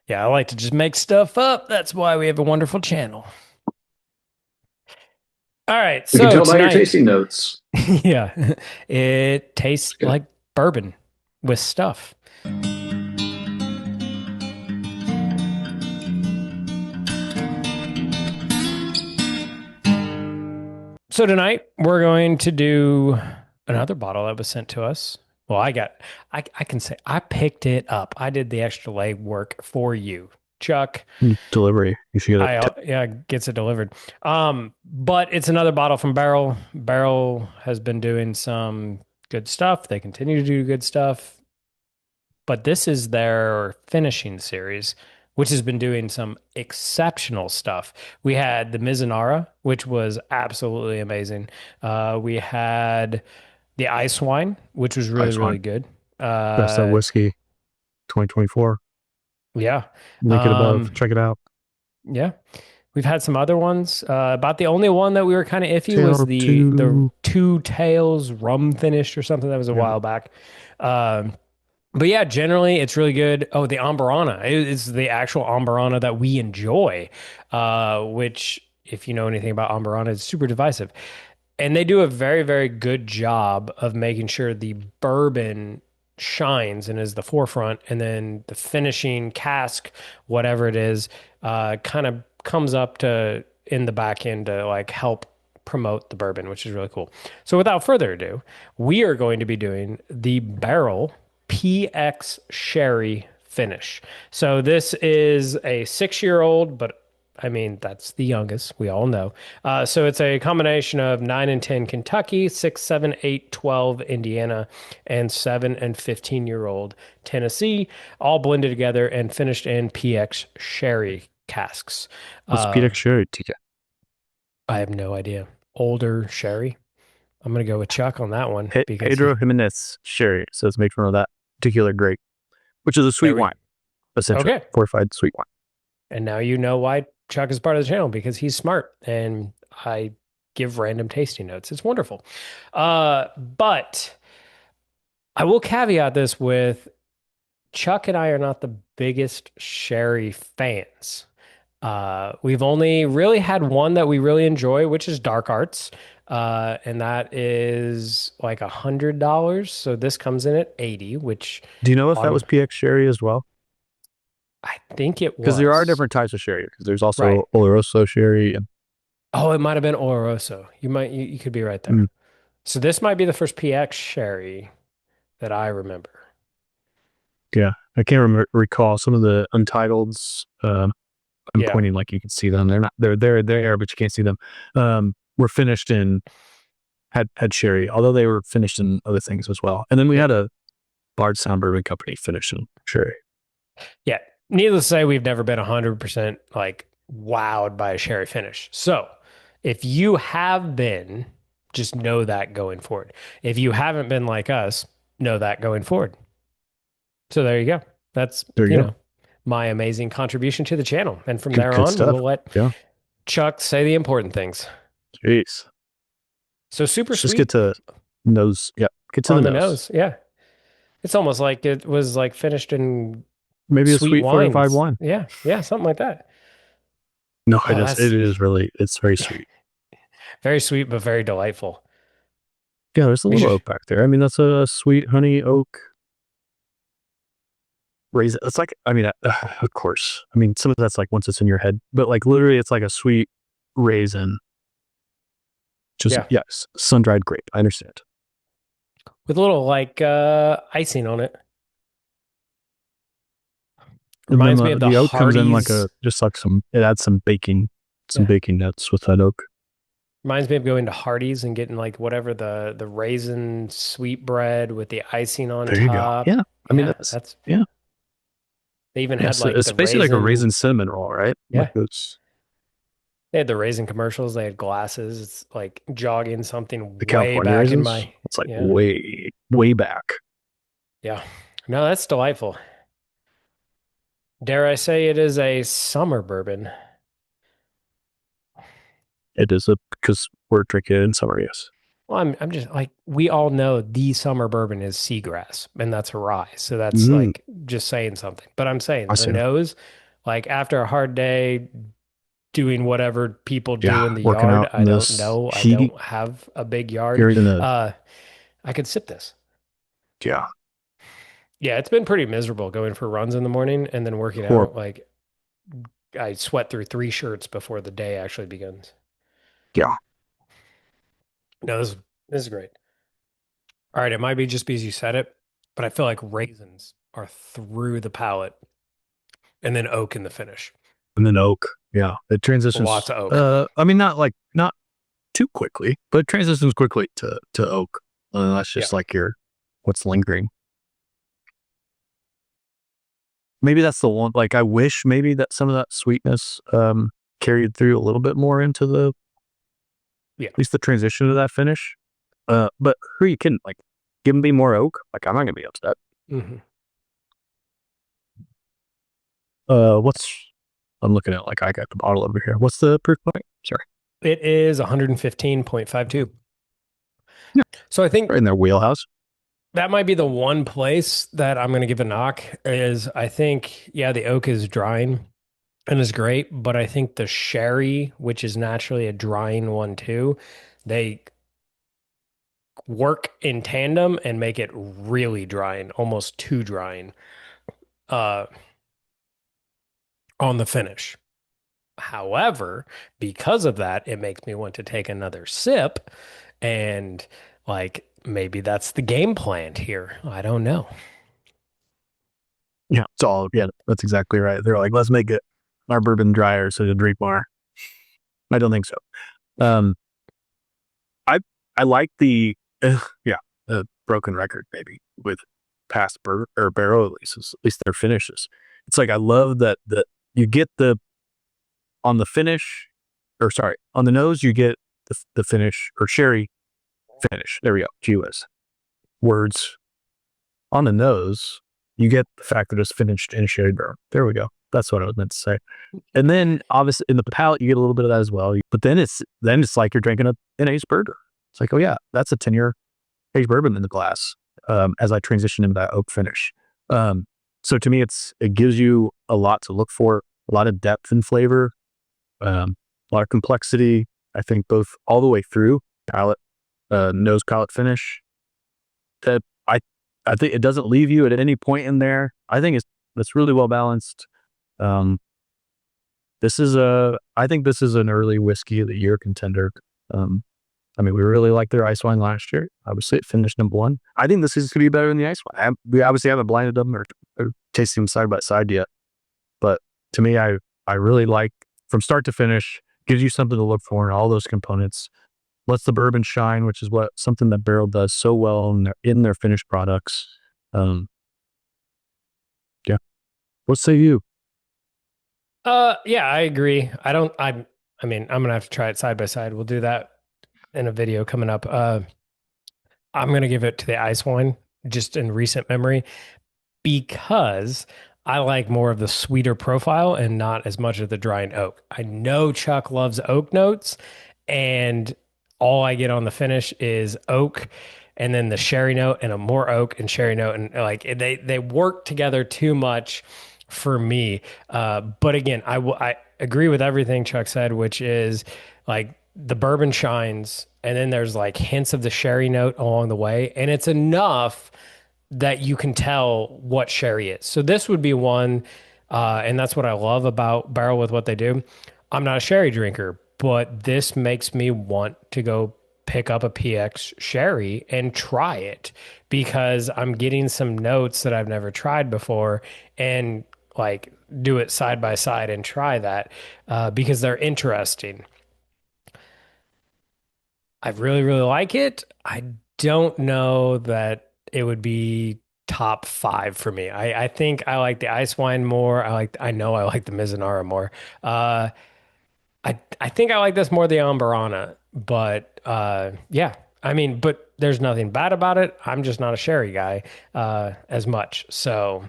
Yeah, I like to just make stuff up. That's why we have a wonderful channel. All right, We can so tell by your tonight, tasting notes. yeah, it tastes It's good. like bourbon with stuff. So tonight we're going to do another bottle that was sent to us. Well, I can say I picked it up. I did the extra leg work for you, Chuck. Delivery. You should get a tip. Yeah, gets it delivered. But it's another bottle from Barrell. Barrell has been doing some good stuff. They continue to do good stuff, but this is their finishing series, which has been doing some exceptional stuff. We had the Mizunara, which was absolutely amazing. We had the ice wine, which was really, Ice really wine. good. Best of Uh, whiskey 2024. yeah. Link it above. Um, Check it out. yeah. We've had some other ones. About the only one that we were kind of iffy was Tail the two. Two Tails rum finished or something that was a Yeah. while back. Um, but yeah, generally it's really good. Oh, the Ambarana. It's the actual Ambarana that we enjoy, which if you know anything about Ambarana, is super divisive. And they do a very, very good job of making sure the bourbon shines and is the forefront, and then the finishing cask, whatever it is, kind of comes up to in the back end to like help promote the bourbon, which is really cool. So without further ado, we are going to be doing the Barrel PX Sherry finish. So this is a 6 year old, but I mean, that's the youngest, we all know. So it's a combination of 9 and 10 Kentucky, 6, 7, 8, 12 Indiana, and 7 and 15-year-old Tennessee, all blended together and finished in PX Sherry casks. What's Uh, PX Sherry, TK? I have no idea. Older Sherry. I'm going to go with Chuck on that one because Pedro Jimenez Sherry. So it's made from that particular grape, which is a sweet there we wine, essentially. okay. Fortified sweet wine. And now you know why Chuck is part of the channel because he's smart and I give random tasting notes. It's wonderful. But I will caveat this with Chuck and I are not the biggest sherry fans. We've only really had one that we really enjoy, which is Dark Arts. And that is like $100. So this comes in at 80, which Do you know if that was autom PX Sherry as well? I think it Because there are was. different types of sherry. Because there's Right. also Oloroso Sherry. And Oh, it might have been Oloroso. You could be right there. So this might be the first PX sherry that I remember. yeah, I can't recall some of the untitles. I'm Yeah. pointing like you can see them. They're not. They're there, but you can't see them. Were finished in had sherry, although they were finished in other things as well. And then we Yeah. had a Bardstown Bourbon Company finish in sherry. Yeah. Needless to say, we've never been 100% like wowed by a sherry finish. So if you have been, just know that going forward. If you haven't been like us, know that going forward. So there you go. That's, There you go. my amazing contribution to the channel. And from Good, there good on, stuff. we'll let Yeah. Chuck say the important things. Jeez. So super Let's just get sweet to nose. Yeah. Get to the on the nose. nose. Yeah. It's almost like it was like finished in Maybe a sweet sweet fortified wines. wine. Yeah, yeah, something like that. No, it Oh, is. It that's is really. It's very sweet. very sweet, but very delightful. Yeah, there's a We little should, oak back there. I mean, that's a sweet honey oak raisin. It's like, I mean, of course. I mean, some of that's like once it's in your head, but like literally, it's like a sweet raisin. Just yeah, yes, sun dried grape. I understand. with a little like icing on it. And then Reminds me of the the oak comes in like Hardee's. a just like some. It adds some Yeah, baking nuts with that oak. reminds me of going to Hardee's and getting like whatever the raisin sweet bread with the icing on There you go. top. Yeah, I mean Yeah, that's that's. yeah. They even had Yes, like it's the basically like a raisin. raisin cinnamon roll, right? Like Yeah, those they had the raisin commercials. They had glasses. It's like jogging something the way California back in raisins. my. It's like Yeah, way back. yeah. No, that's delightful. Dare I say it is a summer bourbon? It is a because we're drinking it in summer. Yes. Well, I'm just like we all know the summer bourbon is seagrass, and that's a rye. So that's Mm, like just saying something. But I'm saying I the see. nose, like after a hard day doing whatever people do Yeah, in the working yard, out in I don't this know. I heat, don't have a big yard. you're in a Uh, I could sip this. yeah, Yeah, it's been pretty miserable going for runs in the morning and then working horrible. out. Like I sweat through three shirts before the day actually begins. Yeah, No, this is great. All right, it might be just because you said it, but I feel like raisins are through the palate and then oak in the finish. and then oak. Yeah, it Lots transitions. of oak. I mean, not too quickly, but it transitions quickly to oak. That's Yeah. just like your what's lingering. Maybe that's the one. Like, I wish maybe that some of that sweetness carried through a little bit more into the Yeah. at least the transition to that finish. But who are you kidding? Like, give me more oak. Like, I'm not gonna be upset. Hmm. What's I'm looking at like I got the bottle over here. What's the proof point? Sorry. It is 115.52. Yeah, So I think right in their wheelhouse. that might be the one place that I'm going to give a knock is I think, yeah, the oak is drying and is great, but I think the sherry, which is naturally a drying one too, they work in tandem and make it really drying, almost too drying, uh, on the finish. However, because of that, it makes me want to take another sip and like maybe that's the game plan here. I don't know. Yeah, it's all yeah. That's exactly right. They're like, let's make it our bourbon drier so you drink more. I don't think so. Um, I I like the yeah broken record maybe with past or barrel releases, at least their finishes. It's like I love that you get the on the finish or sorry on the nose you get the finish or sherry finish. There we go. Gee whiz. Words on the nose. You get the fact that it's finished in sherry barrel. There we go. That's what I was meant to say. And then obviously in the palate you get a little bit of that as well. But then it's like you're drinking an aged bourbon. It's like, oh yeah, that's a 10-year aged bourbon in the glass. As I transition into that oak finish. So to me, it gives you a lot to look for, a lot of depth and flavor, a lot of complexity. I think both all the way through palate, nose palate finish. That I think it doesn't leave you at any point in there. I think it's really well balanced. Um, I think this is an early whiskey of the year contender. Um, I mean, we really liked their ice wine last year. Obviously, it finished number one. I think this is going to be better than the ice wine. We obviously haven't blinded them or tasted them side by side yet. But to me, I really like from start to finish, gives you something to look for in all those components. Lets the bourbon shine, which is what something that Barrell does so well in their finished products. Um, yeah. What say you? Yeah, I agree. I mean, I'm gonna have to try it side by side. We'll do that in a video coming up. I'm gonna give it to the ice wine just in recent memory because I like more of the sweeter profile and not as much of the drying oak. I know Chuck loves oak notes, and all I get on the finish is oak and then the sherry note and a more oak and sherry note. And like they work together too much for me. But again, I agree with everything Chuck said, which is like the bourbon shines and then there's like hints of the sherry note along the way. And it's enough that you can tell what sherry is. So this would be one, and that's what I love about Barrell with what they do. I'm not a sherry drinker, but this makes me want to go pick up a PX Sherry and try it because I'm getting some notes that I've never tried before and like do it side by side and try that because they're interesting. I really, really like it. I don't know that it would be top five for me. I think I like the ice wine more. I know I like the Mizunara more. I think I like this more the Ambarana, but yeah. I mean, but there's nothing bad about it. I'm just not a sherry guy as much. So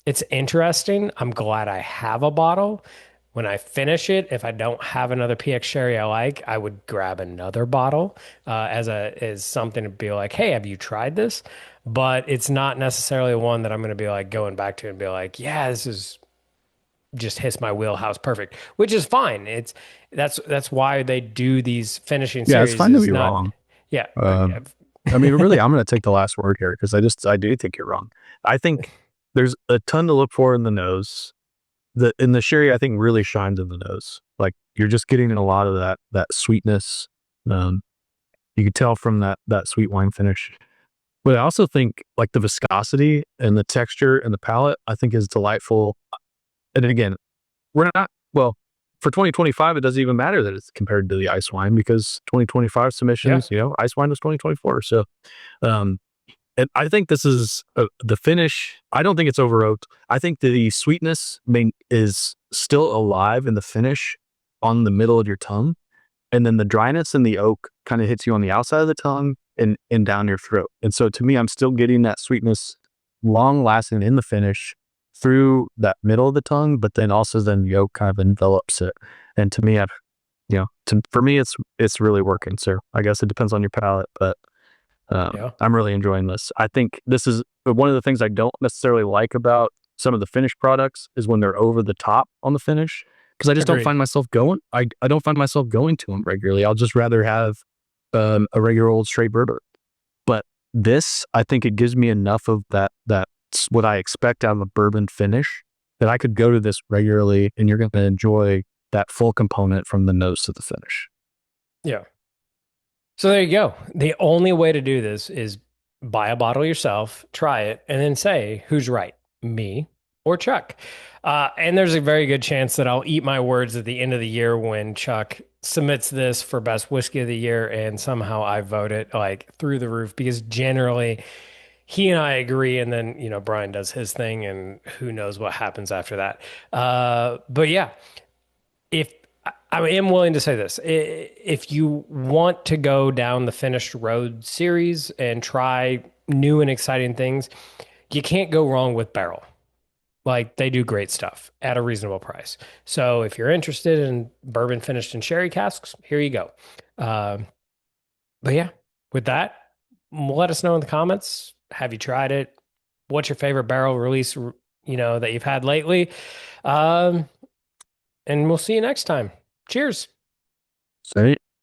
it's interesting. I'm glad I have a bottle. When I finish it, if I don't have another PX Sherry I like, I would grab another bottle as something to be like, hey, have you tried this? But it's not necessarily one that I'm going to be like going back to and be like, yeah, this is just hits my wheelhouse perfect, which is fine. That's why they do these finishing Yeah, it's series fine to is be not, wrong. yeah, Um, I mean, really, I'm going to take the last word here because I do think you're wrong. I think there's a ton to look for in the nose. In the sherry, I think really shines in the nose. Like you're just getting a lot of that sweetness. Um, you can tell from that sweet wine finish. But I also think like the viscosity and the texture and the palate, I think is delightful. And again, we're not well for 2025. It doesn't even matter that it's compared to the ice wine because 2025 yeah, submissions, ice wine was 2024. So, um, and I think this is the finish. I don't think it's over oaked. I think the sweetness is still alive in the finish on the middle of your tongue. And then the dryness in the oak kind of hits you on the outside of the tongue and down your throat. And so to me, I'm still getting that sweetness long lasting in the finish through that middle of the tongue, but then also then the oak kind of envelops it. And to me, for me, it's really working. So I guess it depends on your palate, but yeah, I'm really enjoying this. I think this is one of the things I don't necessarily like about some of the finished products is when they're over the top on the finish because I just don't agreed. find myself going. I don't find myself going to them regularly. I'll just rather have a regular old straight bourbon. But this, I think it gives me enough of that's what I expect out of a bourbon finish that I could go to this regularly and you're going to enjoy that full component from the nose to the finish. Yeah. So there you go. The only way to do this is buy a bottle yourself, try it, and then say who's right, me or Chuck. And there's a very good chance that I'll eat my words at the end of the year when Chuck submits this for best whiskey of the year, and somehow I vote it like through the roof because generally he and I agree, and then Brian does his thing, and who knows what happens after that. But yeah, if I am willing to say this, if you want to go down the finished road series and try new and exciting things, you can't go wrong with Barrell. Like they do great stuff at a reasonable price. So if you're interested in bourbon finished in sherry casks, here you go. Um, but yeah, with that, let us know in the comments. Have you tried it? What's your favorite barrel release, that you've had lately? Um, and we'll see you next time. Cheers. So